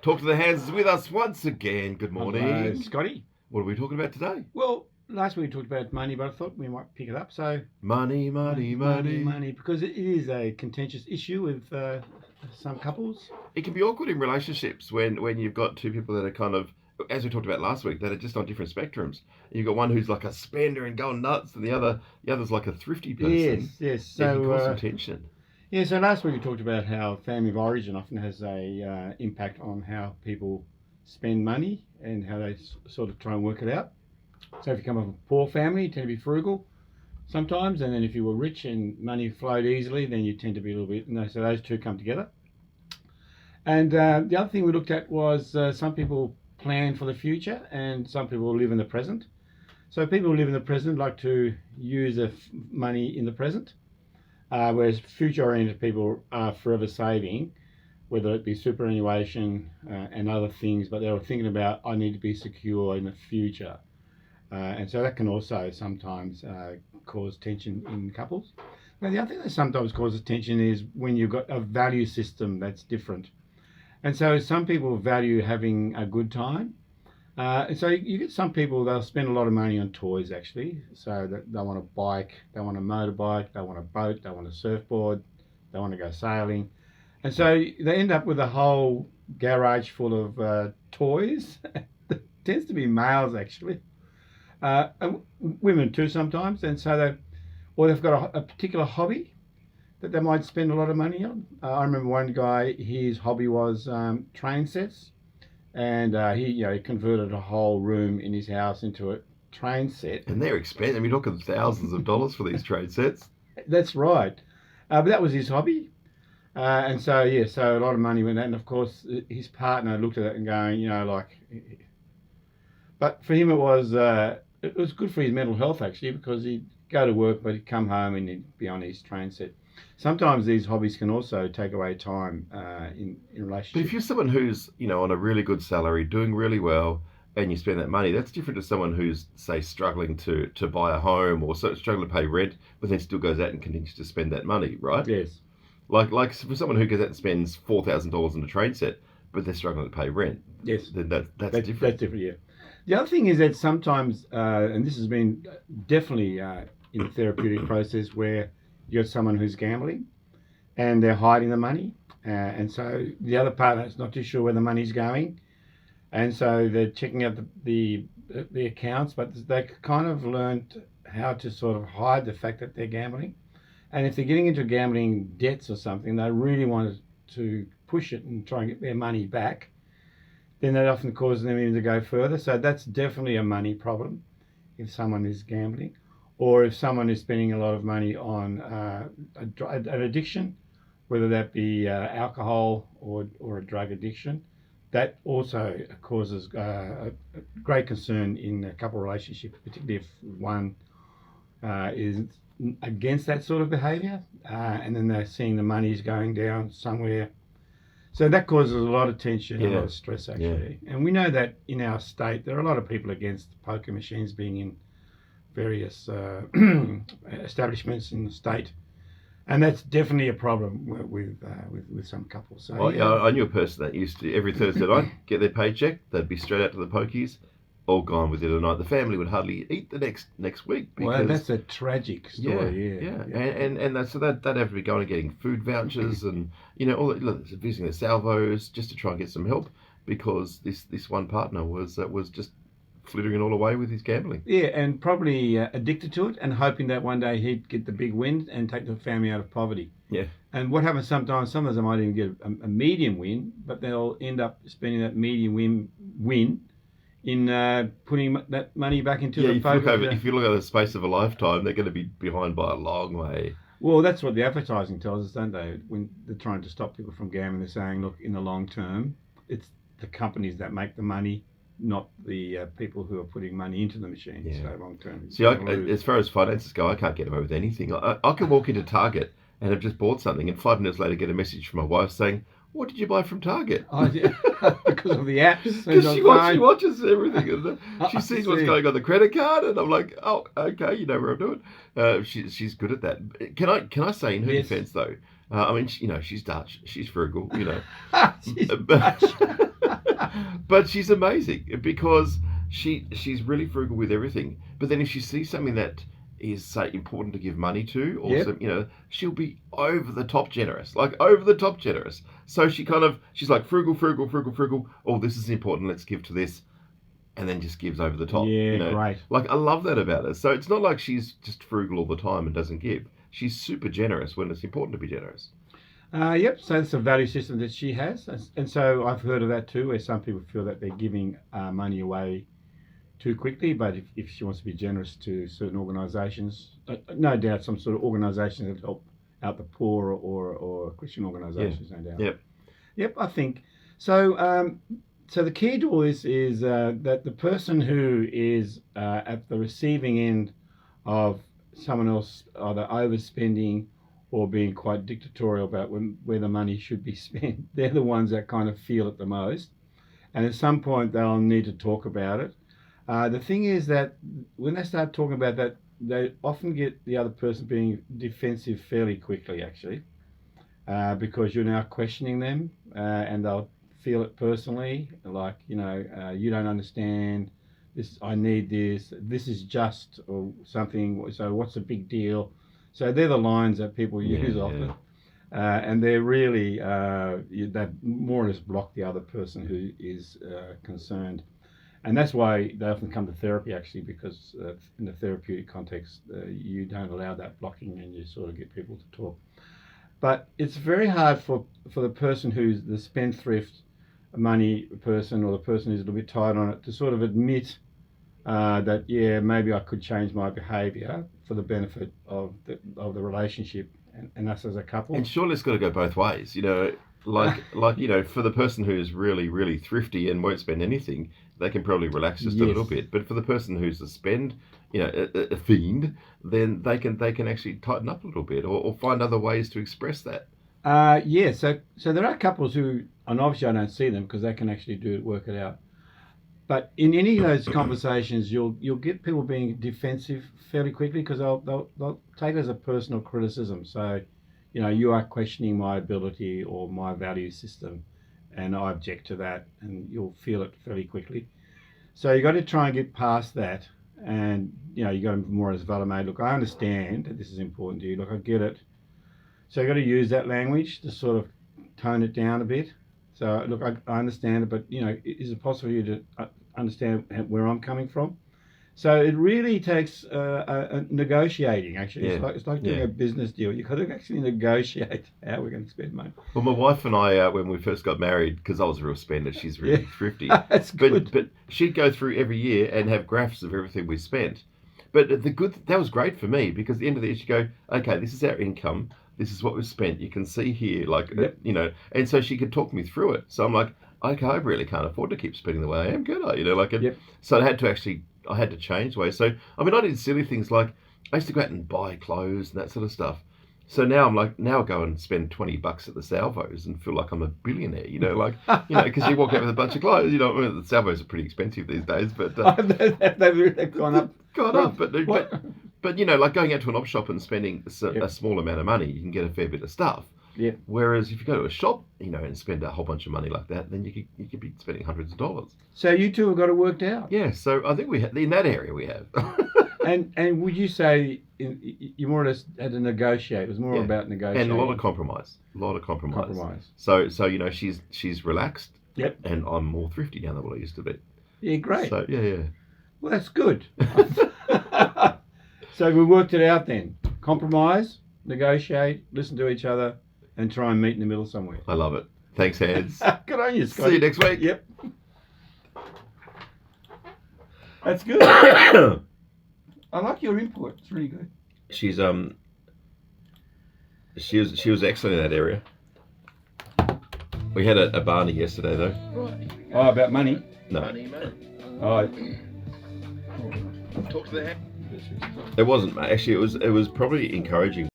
Talk to the Hands is with us once again. Good morning. Hello, Scottie. What are we talking about today? Well, last week we talked about money, but I thought we might pick it up. So Money. because it is a contentious issue with some couples. It can be awkward in relationships when you've got two people that are kind of, as we talked about last week, that are just on different spectrums. You've got one who's like a spender and going nuts, and the other's like a thrifty person. Yes. It can cause So some tension. yeah. So last week we talked about how family of origin often has a impact on how people spend money and how they sort of try and work it out. So if you come from a poor family, you tend to be frugal sometimes, and then if you were rich and money flowed easily, then you tend to be a little bit. So those two come together. And the other thing we looked at was some people plan for the future and some people live in the present. So people who live in the present like to use the money in the present, whereas future-oriented people are forever saving, whether it be superannuation and other things, but they're thinking about, I need to be secure in the future. And so that can also sometimes cause tension in couples. Now, the other thing that sometimes causes tension is when you've got a value system that's different. And so some people value having a good time. And so you get some people, they'll spend a lot of money on toys, actually. So that they want a bike, they want a motorbike, they want a boat, they want a surfboard, they want to go sailing. And so they end up with a whole garage full of toys. It tends to be males, actually. And women too sometimes. And so they've got a particular hobby that they might spend a lot of money on. I remember one guy, his hobby was train sets, and he converted a whole room in his house into a train set. And they're expensive. I mean, you're talking thousands of dollars for these train sets. That's right. But that was his hobby. And so a lot of money went that. And of course, his partner looked at it and going, but for him it was good for his mental health, actually, because he'd go to work, but he'd come home and he'd be on his train set. Sometimes these hobbies can also take away time in relationships. But if you're someone who's, on a really good salary, doing really well, and you spend that money, that's different to someone who's, say, struggling to buy a home or struggling to pay rent, but then still goes out and continues to spend that money, right? Yes. Like for someone who goes out and spends $4,000 on a train set, but they're struggling to pay rent. Yes. Then that's different. That's different, yeah. The other thing is that sometimes, and this has been definitely in the therapeutic process, where you got someone who's gambling and they're hiding the money, and so the other partner is not too sure where the money's going, and so they're checking out the accounts, but they kind of learned how to sort of hide the fact that they're gambling. And if they're getting into gambling debts or something, they really want to push it and try and get their money back, then that often causes them even to go further. So that's definitely a money problem if someone is gambling, or if someone is spending a lot of money on an addiction, whether that be alcohol or a drug addiction. That also causes a great concern in a couple relationships, particularly if one is against that sort of behaviour, and then they're seeing the money's going down somewhere. So that causes a lot of tension and a lot of stress, actually. Yeah. And we know that in our state, there are a lot of people against poker machines being in various establishments in the state. And that's definitely a problem with some couples. So, I knew a person that used to, every Thursday night, get their paycheck. They'd be straight out to the pokies, all gone within a night. The family would hardly eat the next week. Well, that's a tragic story. Yeah. And so they'd have to be going and getting food vouchers and visiting the salvos just to try and get some help, because this one partner was just flittering it all away with his gambling. Yeah, and probably addicted to it and hoping that one day he'd get the big win and take the family out of poverty. Yeah. And what happens sometimes they might even get a medium win, but they'll end up spending that medium win in putting that money back into the poker. If you look over the space of a lifetime, they're going to be behind by a long way. Well, that's what the advertising tells us, don't they? When they're trying to stop people from gambling, they're saying, look, in the long term, it's the companies that make the money, not the people who are putting money into the machine. Yeah. So long term. See, as far as finances go, I can't get away with anything. I can walk into Target and have just bought something, and 5 minutes later get a message from my wife saying, "What did you buy from Target?" Oh, yeah. Because of the apps. Because she watches everything, and she sees what's going on the credit card, and I'm like, "Oh, okay, you know where I'm doing." She's good at that. Can I say in her defence though? I mean, she's Dutch. She's frugal. She's Dutch. but she's amazing because she's really frugal with everything. But then if she sees something that is, say, important to give money to, or Yep. some, she'll be over the top generous, like over the top generous. So she's like frugal, frugal, frugal, frugal. Oh, this is important. Let's give to this, and then just gives over the top. Yeah, great. Like I love that about her. So it's not like she's just frugal all the time and doesn't give. She's super generous when it's important to be generous. Yep, so that's a value system that she has. And so I've heard of that too, where some people feel that they're giving money away too quickly. But if she wants to be generous to certain organisations, no doubt some sort of organisations that help out the poor or Christian organisations, no doubt. Yep. Yep, I think. So so the key to all this is that the person who is at the receiving end of someone else either overspending or being quite dictatorial about where the money should be spent, they're the ones that kind of feel it the most. And at some point, they'll need to talk about it. The thing is that when they start talking about that, they often get the other person being defensive fairly quickly, actually, because you're now questioning them, and they'll feel it personally, like, you don't understand this, I need this is just, or something, so what's the big deal? So they're the lines that people use often. And they're really, they more or less block the other person who is concerned. And that's why they often come to therapy, actually, because in the therapeutic context, you don't allow that blocking and you sort of get people to talk. But it's very hard for the person who's the spendthrift money person, or the person who's a little bit tight on it, to sort of admit that, yeah, maybe I could change my behaviour for the benefit of the relationship and us as a couple. And surely it's got to go both ways, like for the person who's really, really thrifty and won't spend anything, they can probably relax just a little bit. But for the person who's a spend, a fiend, then they can actually tighten up a little bit or find other ways to express that. So there are couples who, and obviously I don't see them because they can actually work it out. But in any of those conversations, you'll get people being defensive fairly quickly because they'll take it as a personal criticism. So, you are questioning my ability or my value system, and I object to that, and you'll feel it fairly quickly. So you got to try and get past that, and you got to more as validate. Look, I understand that this is important to you. Look, I get it. So you got to use that language to sort of tone it down a bit. So look, I understand it, but is it possible for you to understand where I'm coming from? So it really takes negotiating. Actually, it's like doing a business deal. You've got to actually negotiate how we're going to spend money. Well, my wife and I, when we first got married, because I was a real spender, she's really thrifty. That's good. But she'd go through every year and have graphs of everything we spent. But that was great for me because at the end of the year she'd go, okay, this is our income. This is what we've spent. You can see here, and so she could talk me through it. So I'm like, okay, I really can't afford to keep spending the way I am, could I? So I had to change the way. So, I mean, I did silly things like I used to go out and buy clothes and that sort of stuff. So now I'm like, now I go and spend $20 at the Salvos and feel like I'm a billionaire, because you walk out with a bunch of clothes, the Salvos are pretty expensive these days, but they've gone up. But like going out to an op shop and spending a small amount of money, you can get a fair bit of stuff. Yeah. Whereas if you go to a shop, and spend a whole bunch of money like that, then you could be spending hundreds of dollars. So you two have got it worked out. Yeah. So I think in that area we have. And would you say you more or less had to negotiate? It was more about negotiating and a lot of compromise. So she's relaxed. Yep. And I'm more thrifty now than what I used to be. Yeah, great. So yeah. Well, that's good. So we worked it out then. Compromise, negotiate, listen to each other, and try and meet in the middle somewhere. I love it. Thanks, Hans. Good on you, Scottie. See you next week. Yep. That's good. I like your input. It's really good. She's she was excellent in that area. We had a Barney yesterday though. Right. Oh, about money? No. Money. Oh. Talk to the It wasn't, actually. It was probably encouraging.